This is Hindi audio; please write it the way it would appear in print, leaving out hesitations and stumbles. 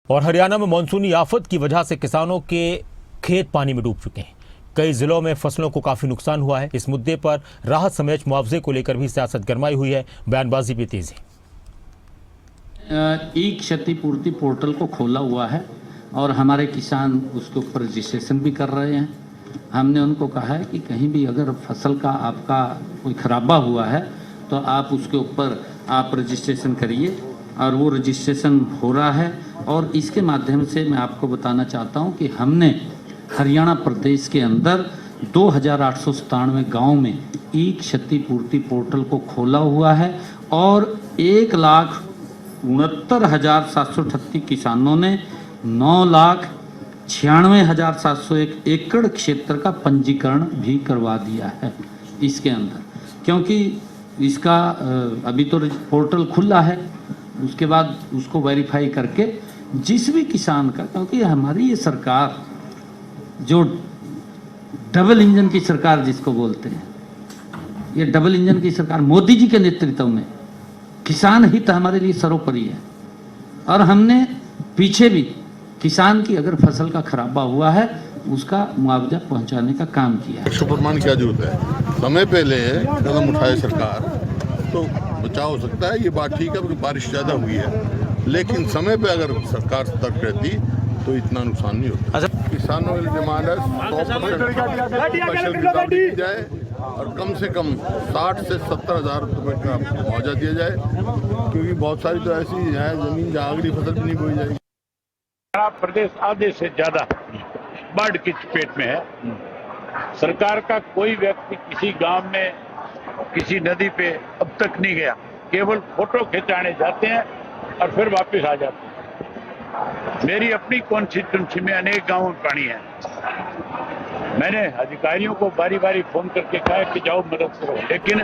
और हरियाणा में मानसूनी आफत की वजह से किसानों के खेत पानी में डूब चुके हैं। कई जिलों में फसलों को काफी नुकसान हुआ है। इस मुद्दे पर राहत समेत मुआवजे को लेकर भी सियासत गरमाई हुई है। बयानबाजी भी तेज है। ई क्षतिपूर्ति पोर्टल को खोला हुआ है और हमारे किसान उसके ऊपर रजिस्ट्रेशन भी कर रहे हैं। हमने उनको कहा है कि कहीं भी अगर फसल का आपका कोई खराबा हुआ है तो आप उसके ऊपर आप रजिस्ट्रेशन करिए, और वो रजिस्ट्रेशन हो रहा है। और इसके माध्यम से मैं आपको बताना चाहता हूं कि हमने हरियाणा प्रदेश के अंदर 2897 गाँव में ई क्षतिपूर्ति पोर्टल को खोला हुआ है और 1,69,738 किसानों ने 9,96,701 एकड़ क्षेत्र का पंजीकरण भी करवा दिया है इसके अंदर, क्योंकि इसका अभी तो पोर्टल खुला है। उसके बाद उसको वेरीफाई करके जिस भी किसान का, क्योंकि हमारी ये सरकार जो डबल इंजन की सरकार जिसको बोलते हैं, ये डबल इंजन की सरकार मोदी जी के नेतृत्व में किसान हित हमारे लिए सर्वोपरि है। और हमने पीछे भी किसान की अगर फसल का खराबा हुआ है उसका मुआवजा पहुंचाने का काम किया है। सुपरमान क्या जरूरत है, समय पहले कदम उठाए सरकार तो बचाव हो सकता है। ये बात ठीक है, बारिश ज़्यादा हुई है, लेकिन समय पे अगर सरकार सतर्क रहती तो इतना नुकसान नहीं होता। किसानों की डिमांड है 100% दी जाए और कम से कम 60 से 70 हज़ार रुपये का मुआवजा दिया जाए, क्योंकि बहुत सारी तो ऐसी है जमीन जहाँ अगली फसल भी नहीं बोई जाएगी। हमारा प्रदेश आधे से ज्यादा बाढ़ की चपेट में है। सरकार का कोई व्यक्ति किसी गांव में किसी नदी पे अब तक नहीं गया, केवल फोटो खिंचाने जाते हैं और फिर वापस आ जाते हैं। मेरी अपनी कॉन्स्टिट्यूंसी में अनेक गांवों में पानी है। मैंने अधिकारियों को बारी बारी फोन करके कहा कि जाओ मदद करो, लेकिन